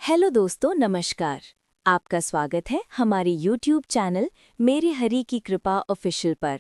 Hello दोस्तों, नमस्कार। आपका स्वागत है हमारे YouTube चैनल मेरे हरि की कृपा ऑफिशियल पर।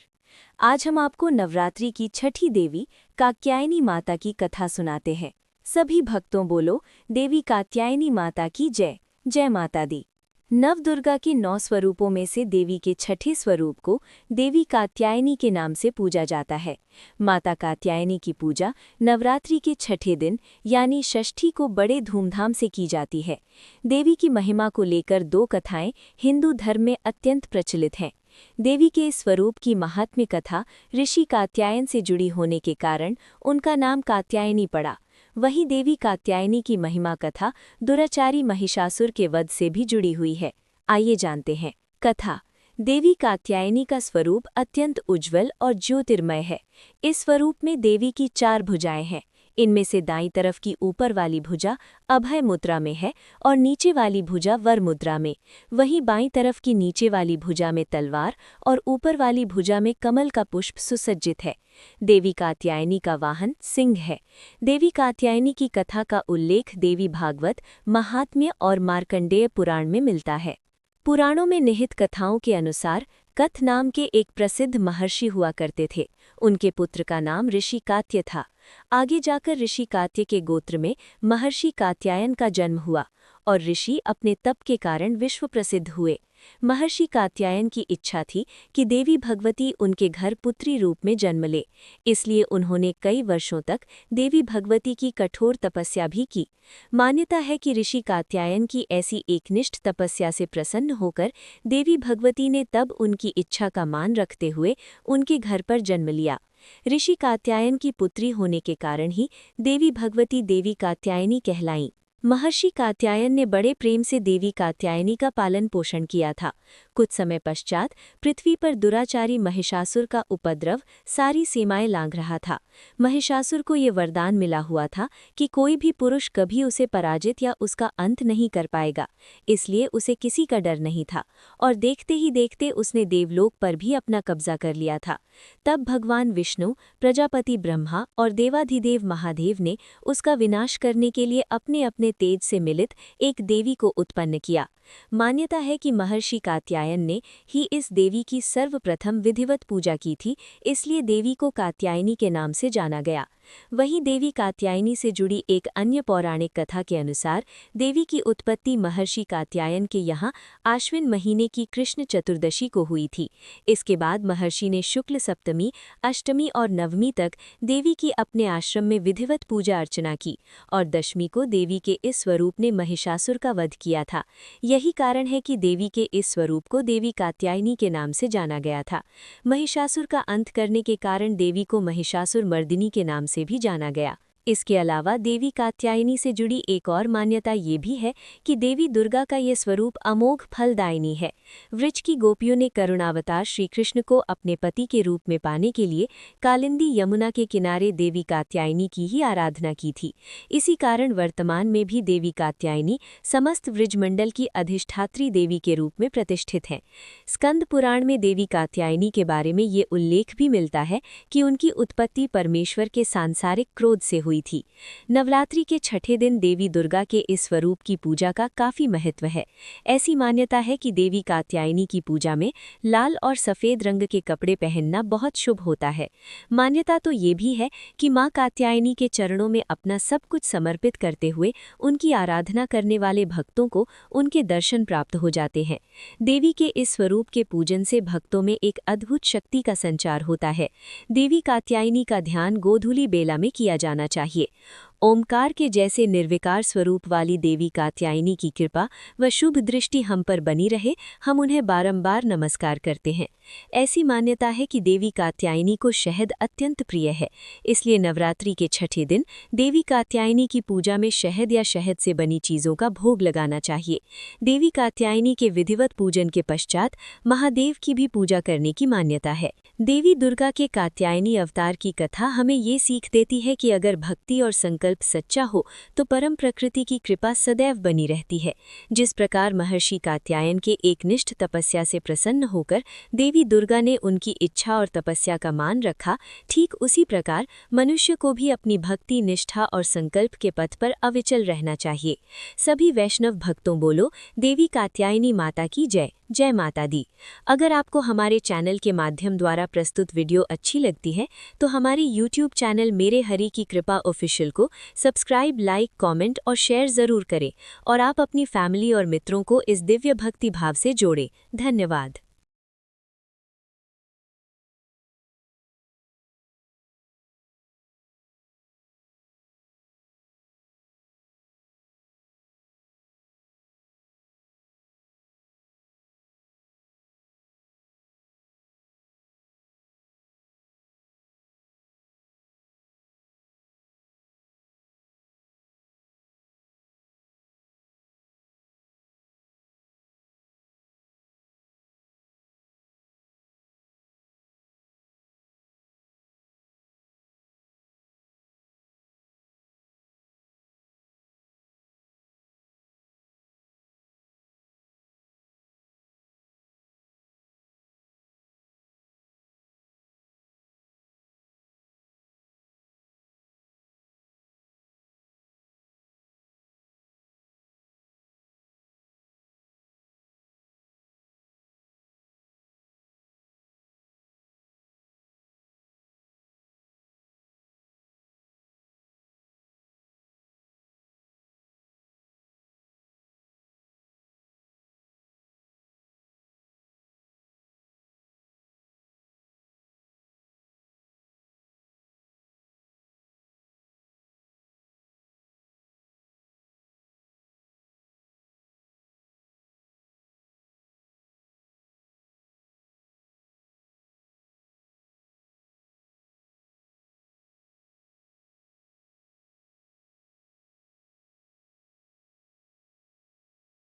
आज हम आपको नवरात्रि की छठी देवी कात्यायनी माता की कथा सुनाते हैं। सभी भक्तों बोलो, देवी कात्यायनी माता की जय। जय माता दी। नवदुर्गा के 9 स्वरूपों में से देवी के छठे स्वरूप को देवी कात्यायनी के नाम से पूजा जाता है। माता कात्यायनी की पूजा नवरात्रि के छठे दिन यानी षष्ठी को बड़े धूमधाम से की जाती है। देवी की महिमा को लेकर 2 कथाएं हिंदू धर्म में अत्यंत प्रचलित हैं। देवी के इस स्वरूप की महात्म्य कथा ऋषि कात्यायन से जुड़ी होने के कारण उनका नाम कात्यायनी पड़ा। वहीं देवी कात्यायनी की महिमा कथा दुराचारी महिषासुर के वध से भी जुड़ी हुई है। आइए जानते हैं कथा। देवी कात्यायनी का स्वरूप अत्यंत उज्ज्वल और ज्योतिर्मय है। इस स्वरूप में देवी की 4 भुजाएं हैं। इनमें से दाईं तरफ की ऊपर वाली भुजा अभय मुद्रा में है और नीचे वाली भुजा वर मुद्रा में। वहीं बाईं तरफ की नीचे वाली भुजा में तलवार और ऊपर वाली भुजा में कमल का पुष्प सुसज्जित है। देवी कात्यायनी का वाहन सिंह है। देवी कात्यायनी की कथा का उल्लेख देवी भागवत, महात्म्य और मार्कंडेय पुराण में मिलता है। पुराणों में निहित कथाओं के अनुसार कथ नाम के एक प्रसिद्ध महर्षि हुआ करते थे। उनके पुत्र का नाम ऋषि कात्य था। आगे जाकर ऋषि कात्य के गोत्र में महर्षि कात्यायन का जन्म हुआ और ऋषि अपने तप के कारण विश्व प्रसिद्ध हुए। महर्षि कात्यायन की इच्छा थी कि देवी भगवती उनके घर पुत्री रूप में जन्म ले, इसलिए उन्होंने कई वर्षों तक देवी भगवती की कठोर तपस्या भी की। मान्यता है कि ऋषि कात्यायन की ऐसी एकनिष्ठ तपस्या से प्रसन्न होकर देवी भगवती ने तब उनकी इच्छा का मान रखते हुए उनके घर पर जन्म लिया। ऋषि कात्यायन की पुत्री होने के कारण ही देवी भगवती देवी कात्यायनी कहलाईं। महर्षि कात्यायन ने बड़े प्रेम से देवी कात्यायनी का पालन पोषण किया था। कुछ समय पश्चात पृथ्वी पर दुराचारी महिषासुर का उपद्रव सारी सीमाएं लांघ रहा था। महिषासुर को ये वरदान मिला हुआ था कि कोई भी पुरुष कभी उसे पराजित या उसका अंत नहीं कर पाएगा, इसलिए उसे किसी का डर नहीं था और देखते ही देखते उसने देवलोक पर भी अपना कब्जा कर लिया था। तब भगवान विष्णु, प्रजापति ब्रह्मा और देवाधिदेव महादेव ने उसका विनाश करने के लिए अपने अपने तेज से मिलित एक देवी को उत्पन्न किया। मान्यता है कि महर्षि कात्यायन ने ही इस देवी की सर्वप्रथम विधिवत पूजा की थी, इसलिए देवी को कात्यायनी के नाम से जाना गया। वहीं देवी कात्यायनी से जुड़ी एक अन्य पौराणिक कथा के अनुसार देवी की उत्पत्ति महर्षि कात्यायन के यहाँ आश्विन महीने की कृष्ण चतुर्दशी को हुई थी। इसके बाद महर्षि ने शुक्ल सप्तमी, अष्टमी और नवमी तक देवी की अपने आश्रम में विधिवत पूजा अर्चना की और दशमी को देवी के इस स्वरूप ने महिषासुर का वध किया था। यही कारण है कि देवी के इस स्वरूप को देवी कात्यायनी के नाम से जाना गया था। महिषासुर का अंत करने के कारण देवी को महिषासुर मर्दिनी के नाम से भी जाना गया। इसके अलावा देवी कात्यायनी से जुड़ी एक और मान्यता ये भी है कि देवी दुर्गा का ये स्वरूप अमोघ फलदायिनी है। वृक्ष की गोपियों ने करुणावतार श्री कृष्ण को अपने पति के रूप में पाने के लिए कालिंदी यमुना के किनारे देवी कात्यायनी की ही आराधना की थी। इसी कारण वर्तमान में भी देवी कात्यायनी समस्त वृजमंडल की अधिष्ठात्री देवी के रूप में प्रतिष्ठित हैं। स्कंद पुराण में देवी कात्यायनी के बारे में ये उल्लेख भी मिलता है कि उनकी उत्पत्ति परमेश्वर के सांसारिक क्रोध से हुई थी। नवरात्रि के छठे दिन देवी दुर्गा के इस स्वरूप की पूजा का काफी महत्व है। ऐसी मान्यता है कि देवी कात्यायनी की पूजा में लाल और सफेद रंग के कपड़े पहनना बहुत शुभ होता है। मान्यता तो ये भी है कि मां कात्यायनी के चरणों में अपना सब कुछ समर्पित करते हुए उनकी आराधना करने वाले भक्तों को उनके दर्शन प्राप्त हो जाते हैं। देवी के इस स्वरूप के पूजन से भक्तों में एक अद्भुत शक्ति का संचार होता है। देवी कात्यायनी का ध्यान गोधूली बेला में किया जाना चाहिए। ओमकार के जैसे निर्विकार स्वरूप वाली देवी कात्यायनी की कृपा व शुभ दृष्टि हम पर बनी रहे, हम उन्हें बारंबार नमस्कार करते हैं। ऐसी मान्यता है कि देवी कात्यायनी को शहद अत्यंत प्रिय है, इसलिए नवरात्रि के छठे दिन देवी कात्यायनी की पूजा में शहद या शहद से बनी चीज़ों का भोग लगाना चाहिए। देवी कात्यायनी के विधिवत पूजन के पश्चात महादेव की भी पूजा करने की मान्यता है। देवी दुर्गा के कात्यायनी अवतार की कथा हमें ये सीख देती है कि अगर भक्ति और संकल्प संकल्प सच्चा हो तो परम प्रकृति की कृपा सदैव बनी रहती है। जिस प्रकार महर्षि कात्यायन के एकनिष्ठ तपस्या से प्रसन्न होकर देवी दुर्गा ने उनकी इच्छा और तपस्या का मान रखा, ठीक उसी प्रकार मनुष्य को भी अपनी भक्ति, निष्ठा और संकल्प के पथ पर अविचल रहना चाहिए। सभी वैष्णव भक्तों बोलो देवी कात्यायनी माता की जय। जय माता दी। अगर आपको हमारे चैनल के माध्यम द्वारा प्रस्तुत वीडियो अच्छी लगती है तो हमारे YouTube चैनल मेरे हरि की कृपा ऑफिशियल को सब्सक्राइब, लाइक, कमेंट और शेयर ज़रूर करें और आप अपनी फैमिली और मित्रों को इस दिव्य भक्ति भाव से जोड़ें। धन्यवाद।